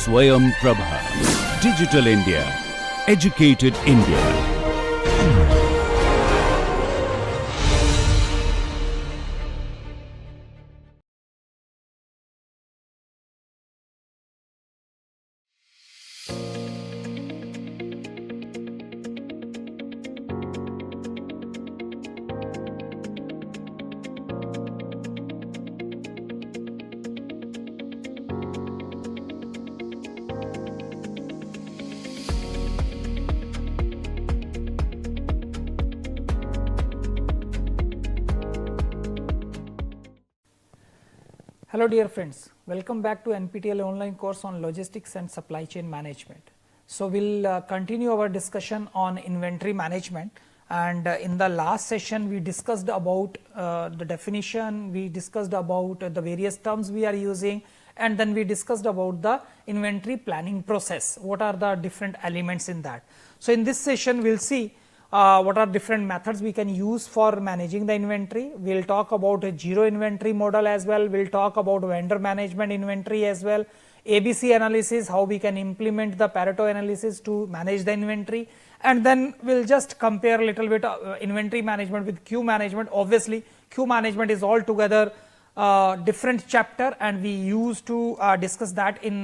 Swayam Prabha. Digital India. Educated India. Hello dear friends, welcome back to NPTEL online course on logistics and supply chain management. So we'll continue our discussion on inventory management, and in the last session we discussed about the definition, we discussed about the various terms we are using, and then we discussed about the inventory planning process, what are the different elements in that. So in this session we'll see what are different methods we can use for managing the inventory. We will talk about a zero inventory model as well, we will talk about vendor management inventory as well, ABC analysis, how we can implement the Pareto analysis to manage the inventory, and then we will just compare a little bit inventory management with queue management. Obviously, queue management is altogether different chapter, and we used to discuss that in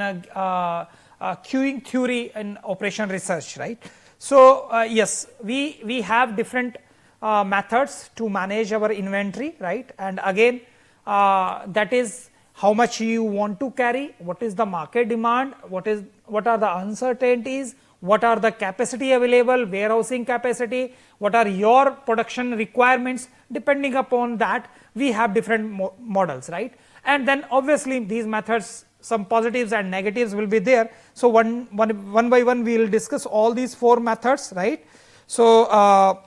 queuing theory in operation research, right. So, yes, we have different methods to manage our inventory, right, and again that is how much you want to carry, what is the market demand, what are the uncertainties, what are the capacity available, warehousing capacity, what are your production requirements. Depending upon that we have different models, right, and then obviously these methods, some positives and negatives will be there. So one by one we will discuss all these four methods, right. So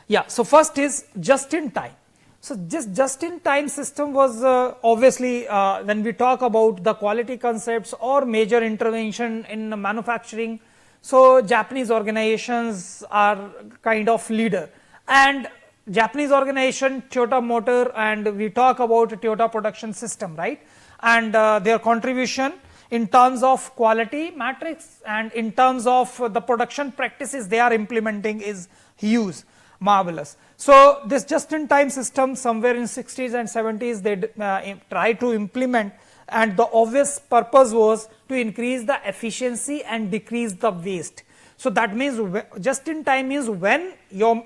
yeah, so first is just in time. So this just in time system was obviously when we talk about the quality concepts or major intervention in manufacturing, so Japanese organizations are kind of leader, and Japanese organization Toyota Motor, and we talk about Toyota production system, right, and their contribution in terms of quality matrix and in terms of the production practices they are implementing is huge, marvelous. So this just in time system somewhere in 60s and 70s they try to implement, and the obvious purpose was to increase the efficiency and decrease the waste. So that means just in time means when your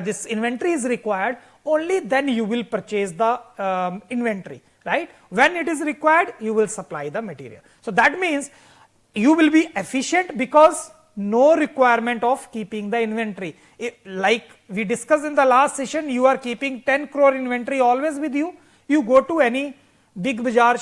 this inventory is required, only then you will purchase the inventory, right. When it is required, you will supply the material. So that means you will be efficient because no requirement of keeping the inventory. Like we discussed in the last session, you are keeping 10 crore inventory always with you. You go to any big bazaar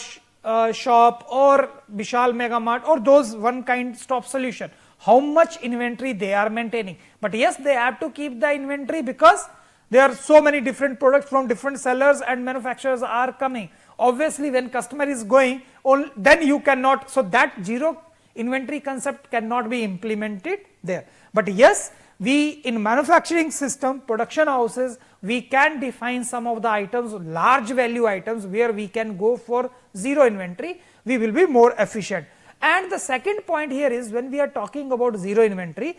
shop or Vishal Mega Mart or those one kind stop solution, how much inventory they are maintaining. But yes, they have to keep the inventory because there are so many different products from different sellers and manufacturers are coming. Obviously, when customer is going, then you cannot, so that zero inventory concept cannot be implemented there. But yes, we in manufacturing system, production houses, we can define some of the items, large value items where we can go for zero inventory, we will be more efficient. And the second point here is when we are talking about zero inventory,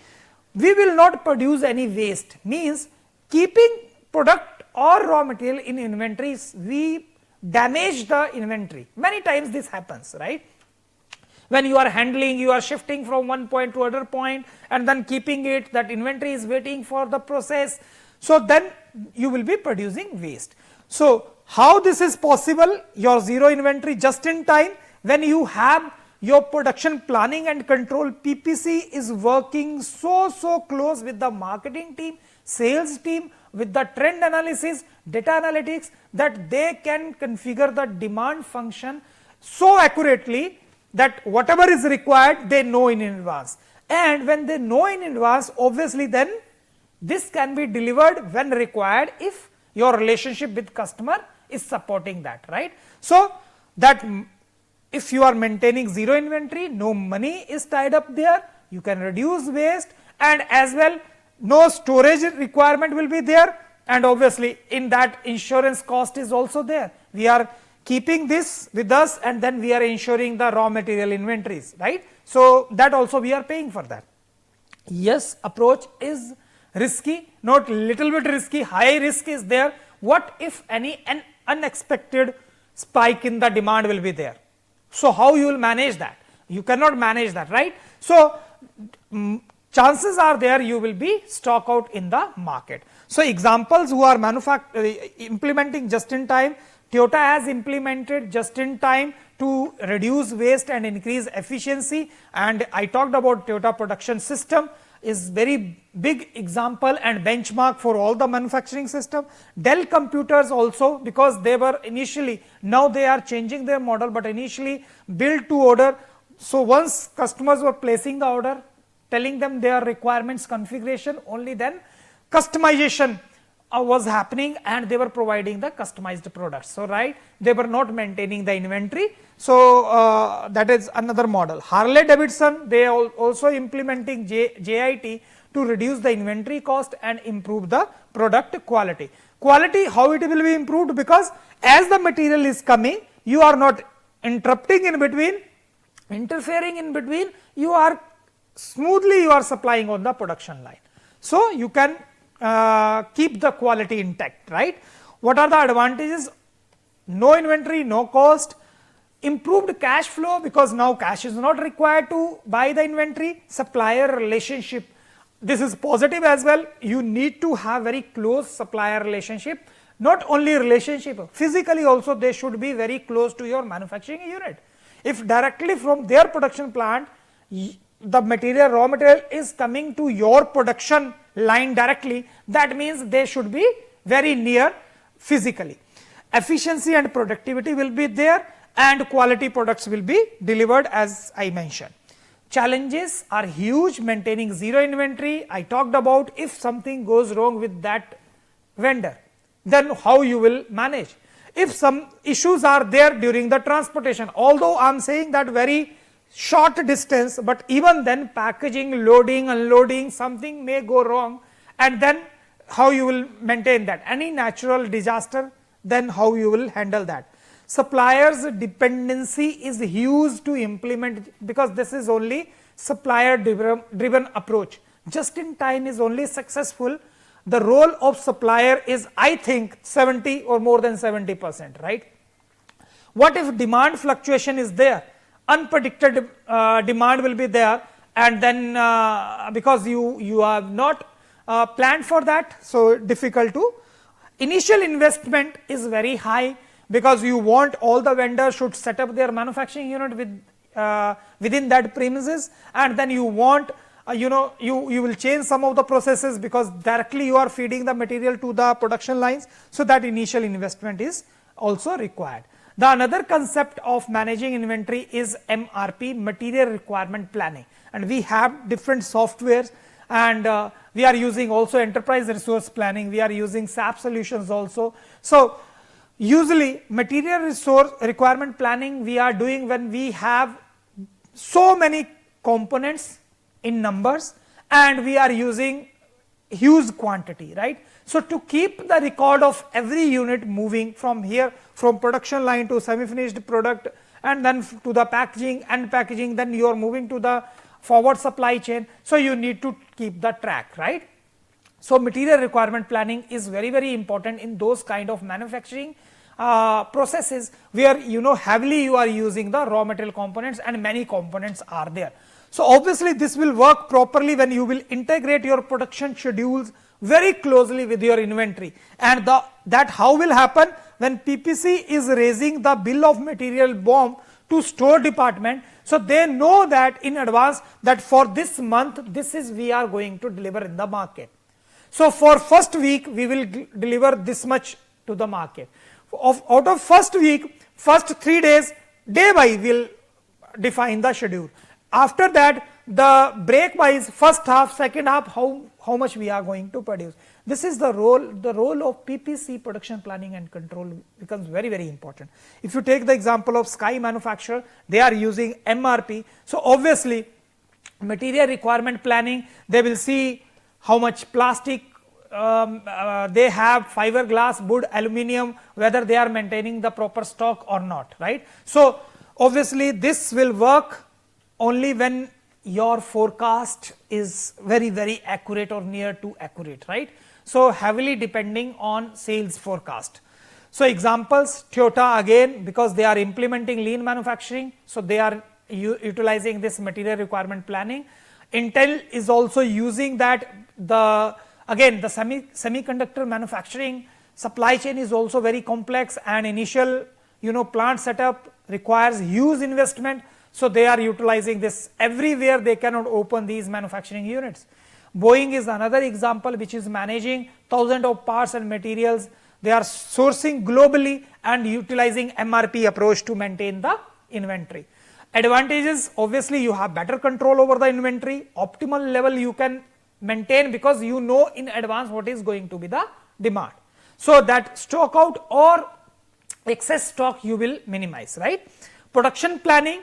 we will not produce any waste, means keeping product or raw material in inventories, we damage the inventory. Many times this happens, right. When you are handling, you are shifting from one point to other point and then keeping it, that inventory is waiting for the process. So then you will be producing waste. So how this is possible? Your zero inventory just in time, when you have your production planning and control, PPC is working so close with the marketing team, sales team, with the trend analysis, data analytics, that they can configure the demand function so accurately that whatever is required they know in advance. And when they know in advance, obviously then this can be delivered when required if your relationship with customer is supporting that, right. So that if you are maintaining zero inventory, no money is tied up there, you can reduce waste, and as well no storage requirement will be there, and obviously in that insurance cost is also there. We are keeping this with us, and then we are ensuring the raw material inventories, right. So that also we are paying for that. Yes, approach is risky, not little bit risky, high risk is there. What if an unexpected spike in the demand will be there? So how you will manage that? You cannot manage that, right. So chances are there you will be stock out in the market. So examples who are implementing just in time, Toyota has implemented just in time to reduce waste and increase efficiency, and I talked about Toyota production system is very big example and benchmark for all the manufacturing system. Dell computers also, because they were initially, now they are changing their model, but initially built to order. So once customers were placing the order, telling them their requirements configuration, only then customization was happening, and they were providing the customized products. So right, they were not maintaining the inventory. So that is another model. Harley Davidson, they are also implementing JIT to reduce the inventory cost and improve the product quality. Quality, how it will be improved? Because as the material is coming, you are not interrupting in between, interfering in between, you are smoothly you are supplying on the production line. So you can keep the quality intact, right. What are the advantages? No inventory, no cost, improved cash flow, because now cash is not required to buy the inventory. Supplier relationship, this is positive as well. You need to have very close supplier relationship, not only relationship, physically also they should be very close to your manufacturing unit. If directly from their production plant the material, raw material is coming to your production line directly, that means they should be very near physically. Efficiency and productivity will be there, and quality products will be delivered as I mentioned. Challenges are huge. Maintaining zero inventory, I talked about. If something goes wrong with that vendor, then how you will manage. If some issues are there during the transportation, although I am saying that very short distance, but even then packaging, loading, unloading, something may go wrong, and then how you will maintain that. Any natural disaster, then how you will handle that. Suppliers dependency is huge to implement, because this is only supplier driven approach. Just in time is only successful. The role of supplier is, I think, 70 or more than 70%, right. What if demand fluctuation is there? Unpredicted demand will be there, and then because you have not planned for that, so difficult to. Initial investment is very high, because you want all the vendors should set up their manufacturing unit with within that premises, and then you want you will change some of the processes, because directly you are feeding the material to the production lines. So that initial investment is also required. The another concept of managing inventory is MRP, material requirement planning, and we have different softwares, and we are using also enterprise resource planning, we are using SAP solutions also. So usually material resource requirement planning we are doing when we have so many components in numbers, and we are using huge quantity, right. So to keep the record of every unit moving from here, from production line to semi-finished product, and then to the packaging and packaging, then you are moving to the forward supply chain. So you need to keep the track, right. So material requirement planning is very, very important in those kind of manufacturing processes, where heavily you are using the raw material components, and many components are there. So obviously this will work properly when you will integrate your production schedules very closely with your inventory, and that how will happen when PPC is raising the bill of material bomb to store department. So they know that in advance that for this month this is we are going to deliver in the market. So for first week we will deliver this much to the market. Out of first week, first 3 days, day wise will define the schedule. After that, the break wise, first half, second half, how much we are going to produce. This is the role of PPC, production planning and control, becomes very, very important. If you take the example of Sky manufacturer, they are using MRP. So obviously material requirement planning, they will see how much plastic they have fiberglass, wood, aluminium, whether they are maintaining the proper stock or not, right. So, obviously, this will work only when your forecast is very accurate or near to accurate, right. So, heavily depending on sales forecast. So, examples, Toyota again, because they are implementing lean manufacturing, so they are utilizing this material requirement planning. Intel is also using that. Again the semiconductor manufacturing supply chain is also very complex, and initial plant setup requires huge investment. So, they are utilizing this everywhere. They cannot open these manufacturing units. Boeing is another example which is managing thousands of parts and materials. They are sourcing globally and utilizing MRP approach to maintain the inventory. Advantages, obviously you have better control over the inventory, optimal level you can maintain because you know in advance what is going to be the demand. So, that stock out or excess stock you will minimize, right. Production planning,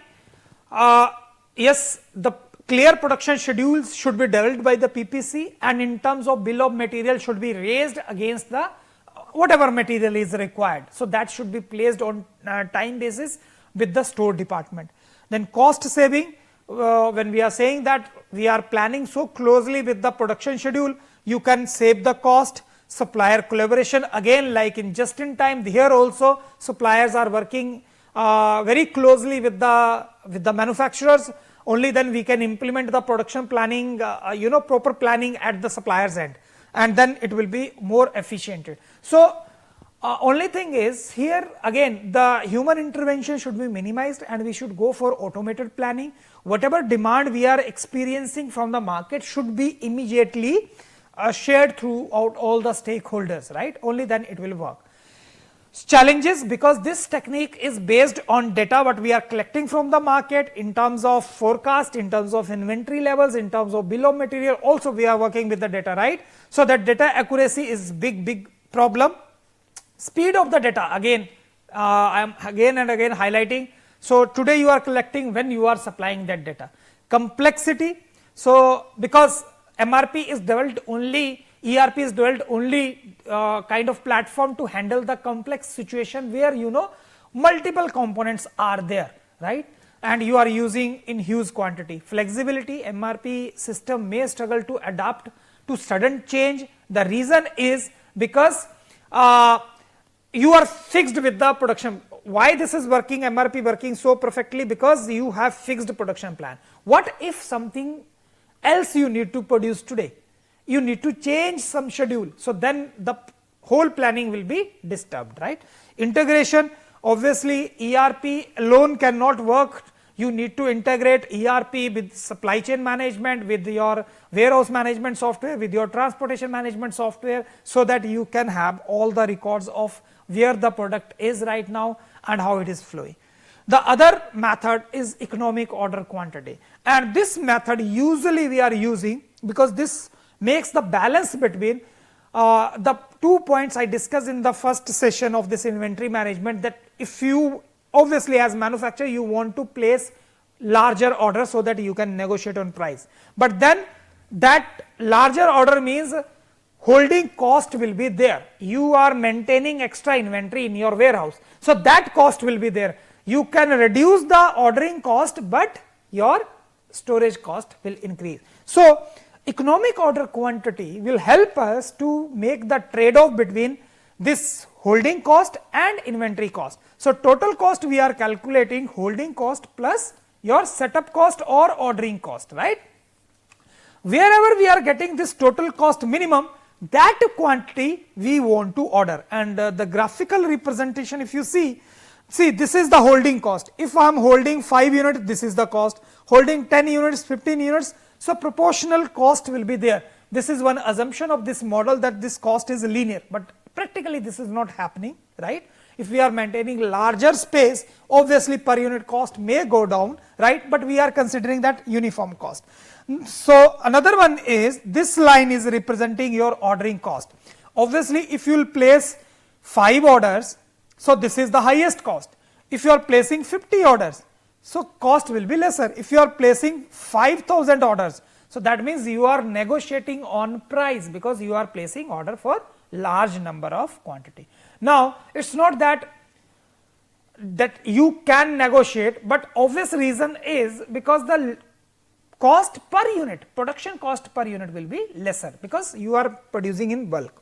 yes, the clear production schedules should be developed by the PPC, and in terms of bill of material should be raised against the whatever material is required. So, that should be placed on time basis with the store department. Then cost saving, when we are saying that we are planning so closely with the production schedule, you can save the cost. Supplier collaboration, again like in just in time, here also suppliers are working very closely with the manufacturers. Only then we can implement the production planning, proper planning at the supplier's end, and then it will be more efficient. So, only thing is here again the human intervention should be minimized and we should go for automated planning. Whatever demand we are experiencing from the market should be immediately shared throughout all the stakeholders, right. Only then it will work. Challenges, because this technique is based on data what we are collecting from the market in terms of forecast, in terms of inventory levels, in terms of bill of material, also we are working with the data, right. So, that data accuracy is big problem. Speed of the data, again I am again and again highlighting. So, today you are collecting, when you are supplying that data. Complexity, so because MRP is developed only, ERP is developed only kind of platform to handle the complex situation where multiple components are there, right, and you are using in huge quantity. Flexibility, MRP system may struggle to adapt to sudden change. The reason is because you are fixed with the production. Why this is working, MRP working so perfectly? Because you have fixed production plan. What if something else you need to produce today? You need to change some schedule. So, then the whole planning will be disturbed, right. Integration, obviously ERP alone cannot work. You need to integrate ERP with supply chain management, with your warehouse management software, with your transportation management software, so that you can have all the records of where the product is right now and how it is flowing. The other method is economic order quantity, and this method usually we are using because this makes the balance between the 2 points I discussed in the first session of this inventory management, that if you obviously as manufacturer you want to place larger order so that you can negotiate on price, but then that larger order means holding cost will be there. You are maintaining extra inventory in your warehouse, so that cost will be there. You can reduce the ordering cost, but your storage cost will increase. So, economic order quantity will help us to make the trade off between this holding cost and inventory cost. So, total cost we are calculating holding cost plus your setup cost or ordering cost, right. Wherever we are getting this total cost minimum, that quantity we want to order, and the graphical representation if you see this is the holding cost. If I am holding 5 units, this is the cost, holding 10 units, 15 units, so proportional cost will be there. This is one assumption of this model, that this cost is linear, but practically this is not happening, right. If we are maintaining larger space, obviously per unit cost may go down, right, but we are considering that uniform cost. So, another one is this line is representing your ordering cost. Obviously, if you will place 5 orders, so this is the highest cost. If you are placing 50 orders, so cost will be lesser. If you are placing 5,000 orders, So that means you are negotiating on price because you are placing order for large number of quantity. Now it is not that you can negotiate, but obvious reason is because the cost per unit, production cost per unit will be lesser because you are producing in bulk.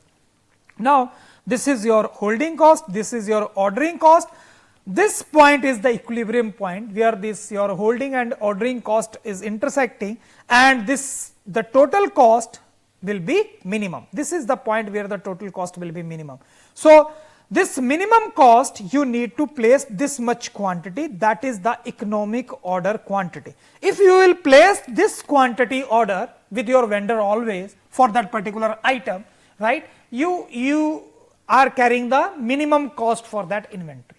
Now this is your holding cost, this is your ordering cost. This point is the equilibrium point where this your holding and ordering cost is intersecting, and this the total cost will be minimum. This is the point where the total cost will be minimum. So this minimum cost you need to place this much quantity, that is the economic order quantity. If you will place this quantity order with your vendor always for that particular item, right, you are carrying the minimum cost for that inventory.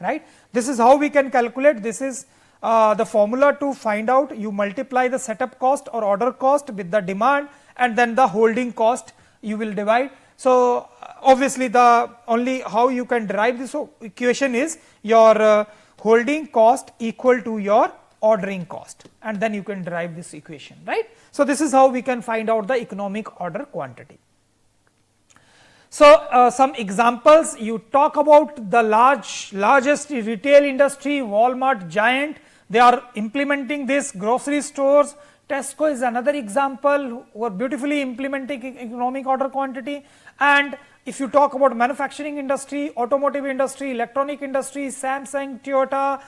Right. This is how we can calculate. This is the formula to find out. You multiply the setup cost or order cost with the demand, and then the holding cost you will divide. So obviously the only how you can derive this equation is your holding cost equal to your ordering cost, and then you can derive this equation, right. So this is how we can find out the economic order quantity. So some examples, you talk about the largest retail industry, Walmart giant, they are implementing this, grocery stores, Tesco is another example who are beautifully implementing economic order quantity. And if you talk about manufacturing industry, automotive industry, electronic industry, Samsung, Toyota,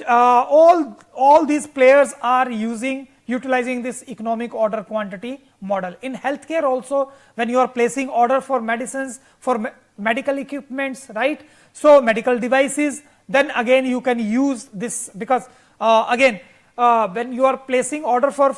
all these players are utilizing this economic order quantity model. In healthcare also, when you are placing order for medicines, for medical equipments, right, so medical devices, then again you can use this because again when you are placing order for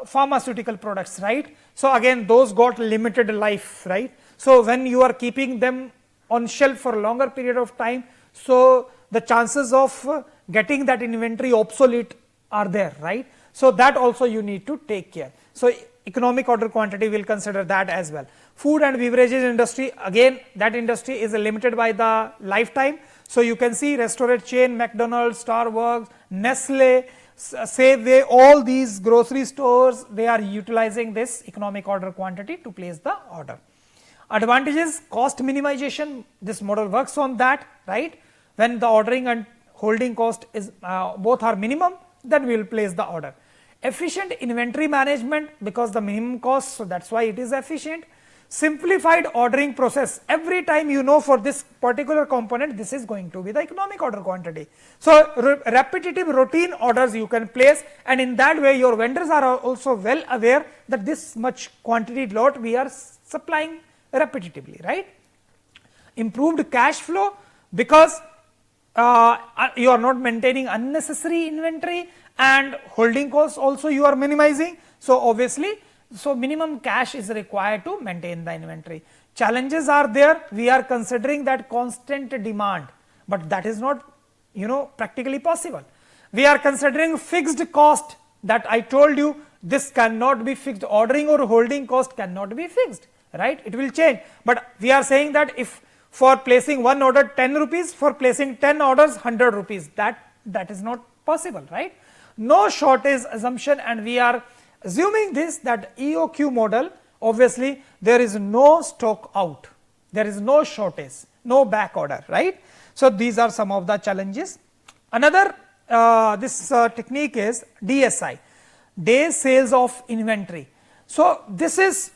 pharmaceutical products, right, so again those got limited life, right. So when you are keeping them on shelf for a longer period of time, so the chances of getting that inventory obsolete are there, right. So that also you need to take care. So economic order quantity will consider that as well. Food and beverages industry, again that industry is limited by the lifetime. So you can see restaurant chain, McDonald's, Starbucks, Nestle, Safeway, all these grocery stores, they are utilizing this economic order quantity to place the order. Advantages, cost minimization, this model works on that, right. When the ordering and holding cost is both are minimum, then we will place the order. Efficient inventory management because the minimum cost, so that is why it is efficient. Simplified ordering process, every time you know for this particular component this is going to be the economic order quantity. So repetitive routine orders you can place, and in that way your vendors are also well aware that this much quantity lot we are supplying repetitively, right. Improved cash flow because you are not maintaining unnecessary inventory, and holding costs also you are minimizing. So obviously, so minimum cash is required to maintain the inventory. Challenges are there, we are considering that constant demand, but that is not practically possible. We are considering fixed cost, that I told you this cannot be fixed, ordering or holding cost cannot be fixed, right, it will change. But we are saying that if for placing one order 10 rupees, for placing 10 orders 100 rupees, that is not possible, right. No shortage assumption, and we are assuming this that EOQ model, obviously there is no stock out, there is no shortage, no back order, right. So these are some of the challenges. Another this technique is DSI, days sales of inventory. So this is,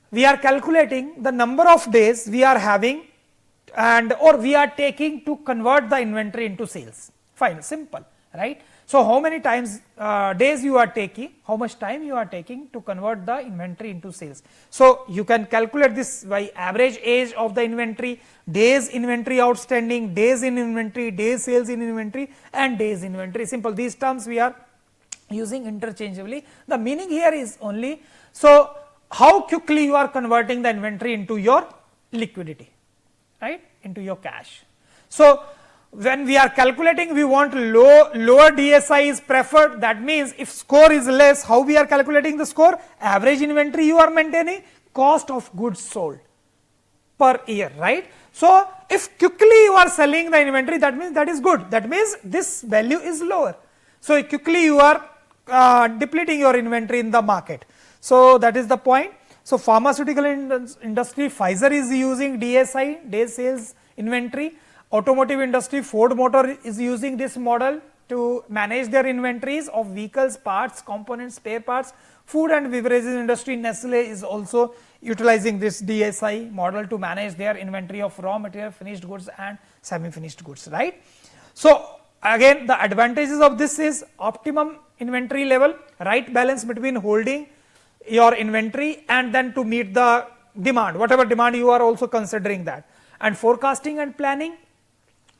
we are calculating the number of days we are having and or we are taking to convert the inventory into sales. Fine, simple, right. So how many times days you are taking, how much time you are taking to convert the inventory into sales. So you can calculate this by average age of the inventory, days inventory outstanding, days in inventory, days sales in inventory, and days inventory. Simple, these terms we are using interchangeably. The meaning here is only, so how quickly you are converting the inventory into your liquidity, right, into your cash. So when we are calculating, we want lower DSI is preferred. That means if score is less, how we are calculating the score? Average inventory you are maintaining, cost of goods sold per year, right. So if quickly you are selling the inventory, that means that is good, that means this value is lower. So quickly you are depleting your inventory in the market. So that is the point. So pharmaceutical industry, Pfizer is using DSI, days sales inventory. Automotive industry, Ford Motor is using this model to manage their inventories of vehicles, parts, components, spare parts. Food and beverages industry, Nestle is also utilizing this DSI model to manage their inventory of raw material, finished goods and semi-finished goods, right. So again, the advantages of this is optimum inventory level, right balance between holding your inventory and then to meet the demand, whatever demand you are also considering that, and forecasting and planning.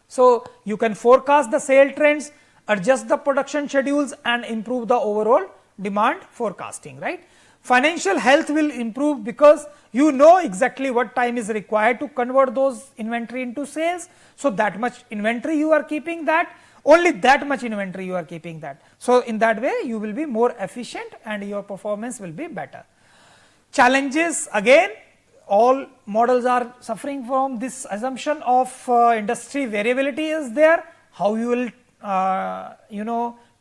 So you can forecast the sale trends, adjust the production schedules and improve the overall demand forecasting, right. Financial health will improve because you know exactly what time is required to convert those inventory into sales. So that much inventory you are keeping, that only that much inventory you are keeping that. So in that way you will be more efficient and your performance will be better. Challenges, again all models are suffering from this assumption of industry variability is there. How you will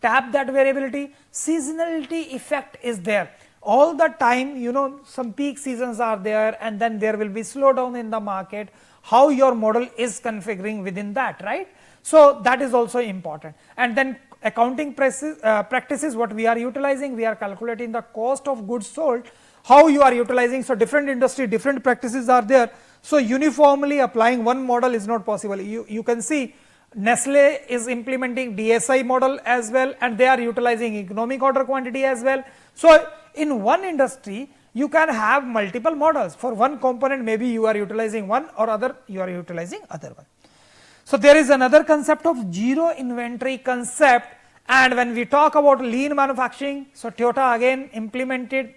tap that variability. Seasonality effect is there. All the time, some peak seasons are there and then there will be slowdown in the market. How your model is configuring within that, right. So that is also important. And then accounting practices, what we are utilizing, we are calculating the cost of goods sold, how you are utilizing. So different industry, different practices are there. So uniformly applying one model is not possible. You can see Nestle is implementing DSI model as well and they are utilizing economic order quantity as well. So in one industry you can have multiple models. For one component maybe you are utilizing one or other you are utilizing other one. So there is another concept of zero inventory concept, and when we talk about lean manufacturing, so Toyota again implemented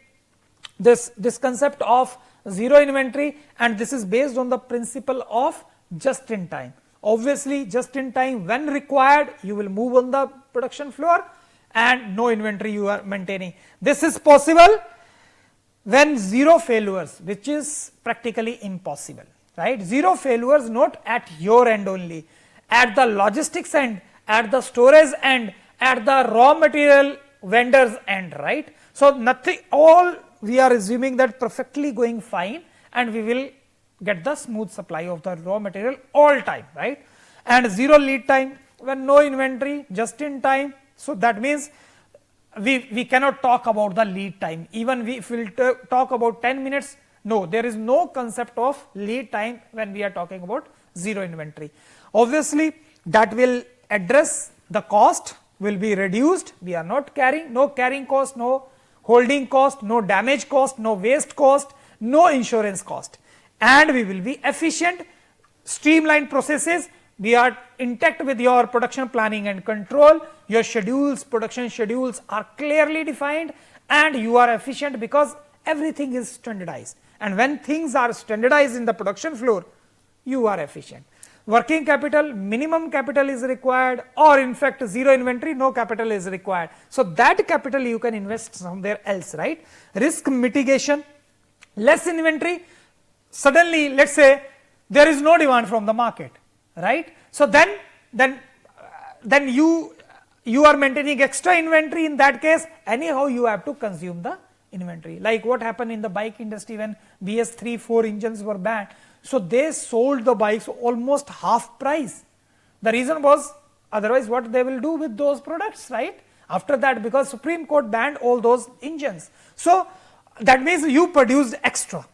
this concept of zero inventory, and this is based on the principle of just in time. Obviously just in time, when required you will move on the production floor and no inventory you are maintaining. This is possible when zero failures, which is practically impossible, right. Zero failures not at your end only, at the logistics end, at the storage end, at the raw material vendors end, right. So nothing, all we are assuming that perfectly going fine and we will get the smooth supply of the raw material all time, right. And zero lead time, when no inventory, just in time. So that means we cannot talk about the lead time, even if we will talk about 10 minutes, no, there is no concept of lead time when we are talking about zero inventory. Obviously that will address the cost will be reduced, we are not carrying, no carrying cost, no holding cost, no damage cost, no waste cost, no insurance cost, and we will be efficient, streamlined processes. We are intact with your production planning and control, your schedules, production schedules are clearly defined and you are efficient because everything is standardized, and when things are standardized in the production floor you are efficient. Working capital, minimum capital is required, or in fact zero inventory, no capital is required. So that capital you can invest somewhere else, right. Risk mitigation, less inventory, suddenly let us say there is no demand from the market, right. So then you are maintaining extra inventory. In that case anyhow you have to consume the inventory, like what happened in the bike industry when BS3, 4 engines were banned. So they sold the bikes almost half price. The reason was, otherwise what they will do with those products, right, after that, because Supreme Court banned all those engines. So that means you produced extra,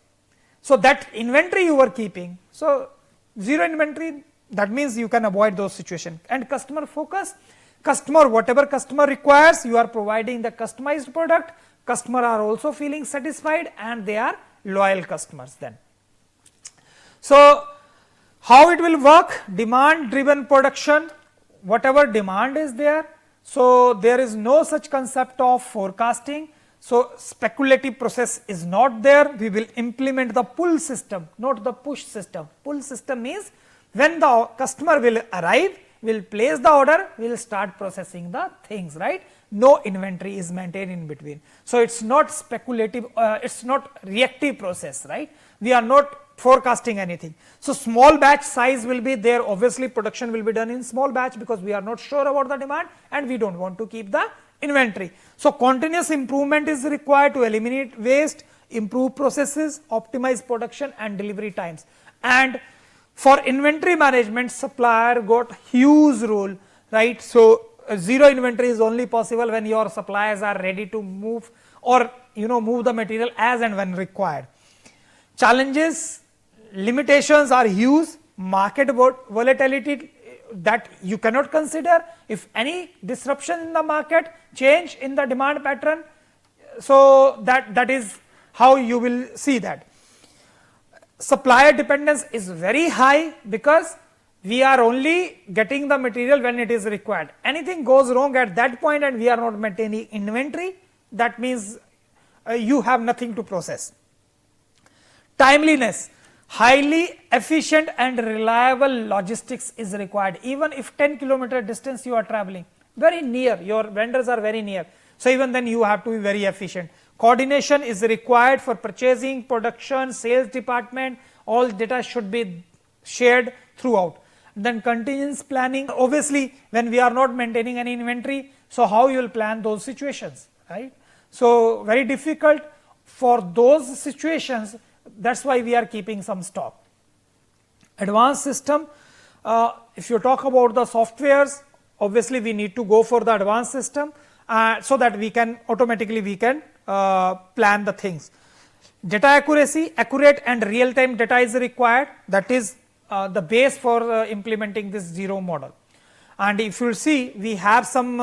so that inventory you were keeping. So zero inventory, that means you can avoid those situations. And customer focus, customer, whatever customer requires, you are providing the customized product, customer are also feeling satisfied and they are loyal customers then. So how it will work? Demand driven production, whatever demand is there, so there is no such concept of forecasting. So speculative process is not there. We will implement the pull system, not the push system. Pull system means when the customer will arrive, will place the order, will start processing the things, right. No inventory is maintained in between. So it's not speculative, it's not reactive process, right. We are not forecasting anything. So small batch size will be there. Obviously production will be done in small batch because we are not sure about the demand and we don't want to keep the inventory. So continuous improvement is required to eliminate waste, improve processes, optimize production and delivery times. And for inventory management, supplier got huge role, right? So zero inventory is only possible when your suppliers are ready to move or move the material as and when required. Challenges, limitations are huge, market volatility that you cannot consider. If any disruption in the market, change in the demand pattern, so that is how you will see that. Supplier dependence is very high because we are only getting the material when it is required. Anything goes wrong at that point and we are not maintaining inventory, that means you have nothing to process. Timeliness, highly efficient and reliable logistics is required. Even if 10-kilometer distance you are traveling, very near, your vendors are very near, so even then you have to be very efficient. Coordination is required for purchasing, production, sales department, all data should be shared throughout. Then contingency planning, obviously when we are not maintaining any inventory, so how you will plan those situations, right? So very difficult for those situations, that's why we are keeping some stock. Advanced system, if you talk about the softwares, obviously we need to go for the advanced system so that we can automatically plan the things. Data accuracy, accurate and real time data is required, that is the base for implementing this zero model. And if you see, we have some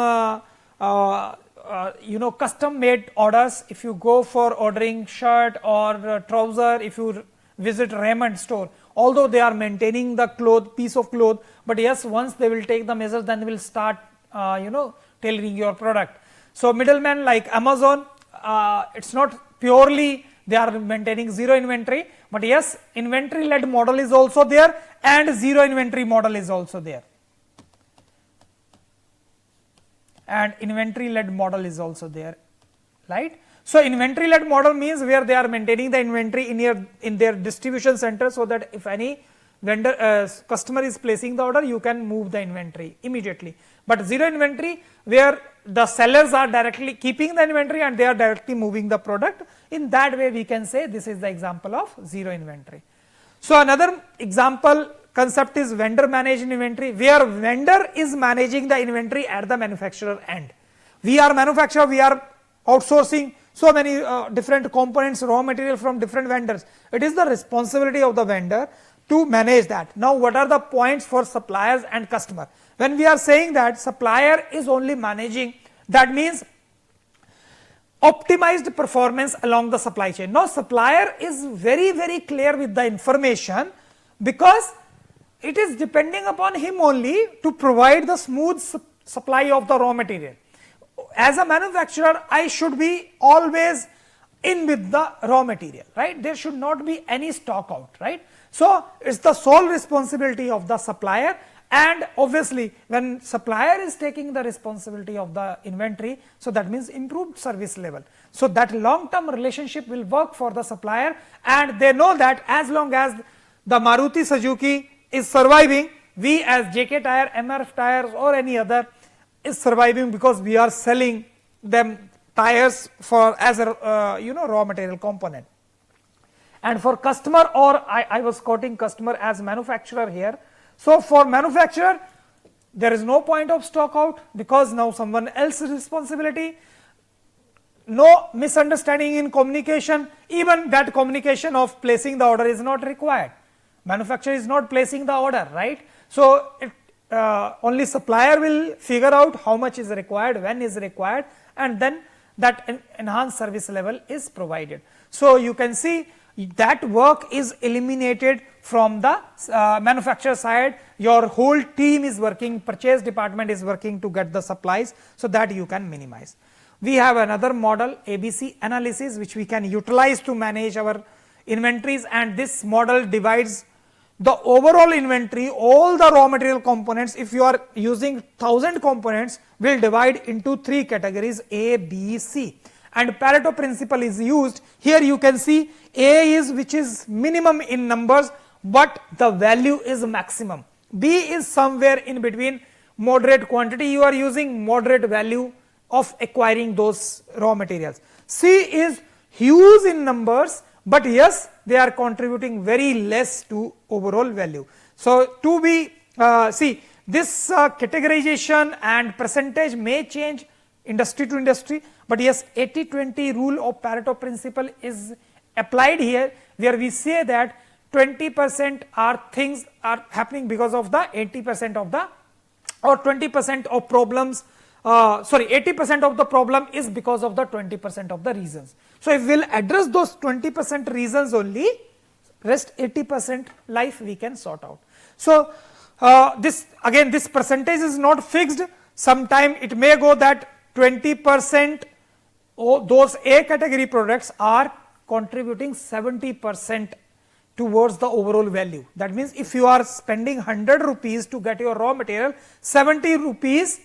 custom made orders. If you go for ordering shirt or trouser, if you visit Raymond store, although they are maintaining the piece of cloth, but yes, once they will take the measures, then they will start tailoring your product. So middlemen like Amazon, it's not purely they are maintaining zero inventory, but yes, inventory led model is also there and zero inventory model is also there. And inventory led model is also there, right? So inventory led model means where they are maintaining the inventory in their distribution center, so that if any vendor customer is placing the order, you can move the inventory immediately. But zero inventory, where the sellers are directly keeping the inventory and they are directly moving the product, in that way we can say this is the example of zero inventory. So another example concept is vendor managed inventory, where vendor is managing the inventory at the manufacturer end. We are manufacturer, we are outsourcing so many different components, raw material from different vendors. It is the responsibility of the vendor to manage that. Now what are the points for suppliers and customer? When we are saying that supplier is only managing, that means optimized performance along the supply chain. Now supplier is very clear with the information, because it is depending upon him only to provide the smooth supply of the raw material. As a manufacturer, I should be always in with the raw material, right? There should not be any stock out, right? So it's the sole responsibility of the supplier, and obviously when supplier is taking the responsibility of the inventory, so that means improved service level. So that long term relationship will work for the supplier, and they know that as long as the Maruti Suzuki is surviving, we as JK Tire, MRF Tires or any other is surviving, because we are selling them tires for as a raw material component. And for customer, or I was quoting customer as manufacturer here. So for manufacturer, there is no point of stock out, because now someone else's responsibility. No misunderstanding in communication, even that communication of placing the order is not required. Manufacturer is not placing the order, right? So only supplier will figure out how much is required, when is required, and then that enhanced service level is provided. So you can see that work is eliminated from the manufacturer side. Your whole team is working, purchase department is working to get the supplies, so that you can minimize. We have another model, ABC analysis, which we can utilize to manage our inventories, and this model divides the overall inventory, all the raw material components. If you are using 1000 components, will divide into 3 categories, A, B, C, and Pareto principle is used. Here you can see A is which is minimum in numbers, but the value is maximum. B is somewhere in between, moderate quantity you are using, moderate value of acquiring those raw materials. C is huge in numbers, but yes, they are contributing very less to overall value. So, to be see this categorization and percentage may change industry to industry, but yes, 80-20 rule of Pareto principle is applied here, where we say that 20% are things are happening because of the 80% of the, or 20% of problems, 80% of the problem is because of the 20% of the reasons. So, if we will address those 20% reasons only, rest 80% life we can sort out. So, this again, this percentage is not fixed, sometime it may go that 20% those A category products are contributing 70% towards the overall value. That means, if you are spending 100 rupees to get your raw material, 70 rupees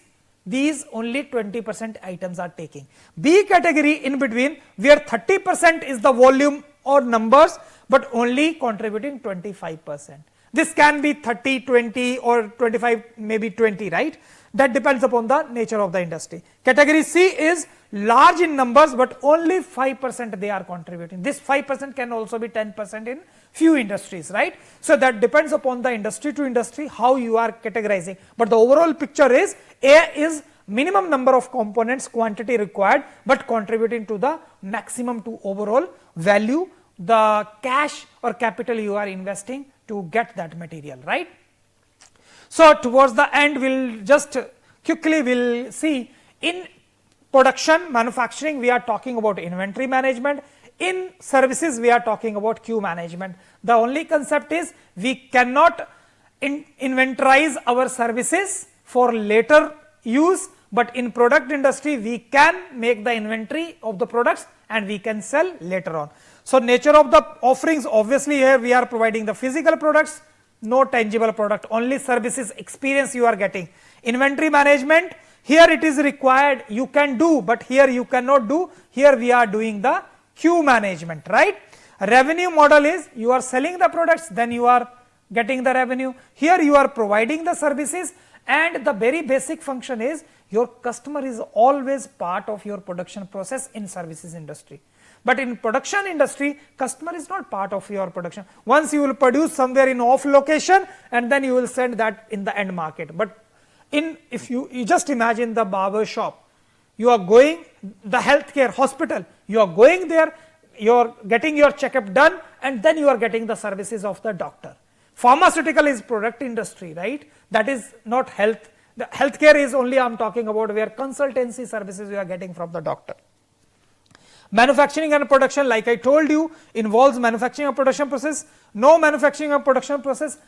these only 20% items are taking. B category in between, where 30% is the volume or numbers, but only contributing 25%. This can be 30, 20 or 25, maybe 20, right? That depends upon the nature of the industry. Category C is large in numbers, but only 5% they are contributing. This 5% can also be 10% in few industries, right? So, that depends upon the industry to industry how you are categorizing, but the overall picture is A is minimum number of components quantity required, but contributing to the maximum to overall value, the cash or capital you are investing to get that material, right. So, towards the end we will just quickly we will see in production manufacturing we are talking about inventory management, in services we are talking about queue management. The only concept is we cannot inventorize our services for later use, but in product industry we can make the inventory of the products and we can sell later on. So, nature of the offerings, obviously here we are providing the physical products, no tangible product, only services experience you are getting. Inventory management, here it is required, you can do, but here you cannot do, here we are doing the queue management, right. Revenue model is you are selling the products, then you are getting the revenue, here you are providing the services, and the very basic function is your customer is always part of your production process in services industry. But in production industry, customer is not part of your production. Once you will produce somewhere in off location and then you will send that in the end market. But if you just imagine the barber shop, you are going, the healthcare hospital, you are going there, you are getting your checkup done and then you are getting the services of the doctor. Pharmaceutical is product industry, right? That is not health. The healthcare is only I am talking about where consultancy services you are getting from the doctor. Manufacturing and production, like I told you, involves manufacturing and production process. No manufacturing and production process.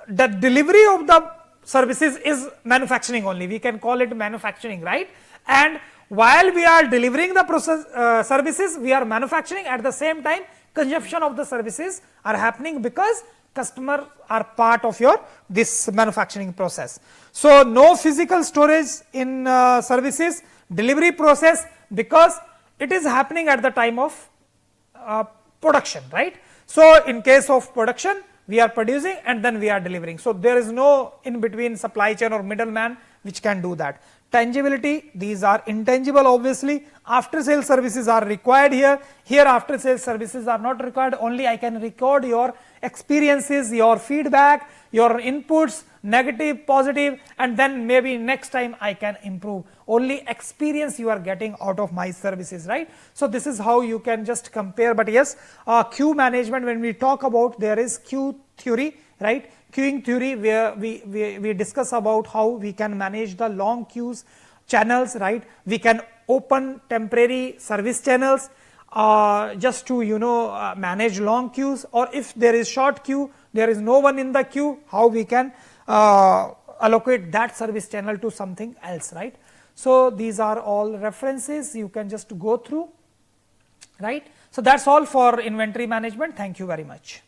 The delivery of the services is manufacturing only. We can call it manufacturing, right? And while we are delivering the process services, we are manufacturing. At the same time, consumption of the services are happening because customers are part of your this manufacturing process. So, no physical storage in services, delivery process, because it is happening at the time of production, right. So, in case of production we are producing and then we are delivering. So, there is no in between supply chain or middleman which can do that. Tangibility, these are intangible obviously. After sales services are required here. Here after sales services are not required, only I can record your experiences, your feedback, your inputs, negative, positive, and then maybe next time I can improve. Only experience you are getting out of my services, right. So, this is how you can just compare, but yes, queue management, when we talk about, there is queue theory, right. Queuing theory, where we discuss about how we can manage the long queues channels, right. We can open temporary service channels just to manage long queues, or if there is short queue, there is no one in the queue, how we can allocate that service channel to something else, right. So, these are all references you can just go through, right. So, that is all for inventory management. Thank you very much.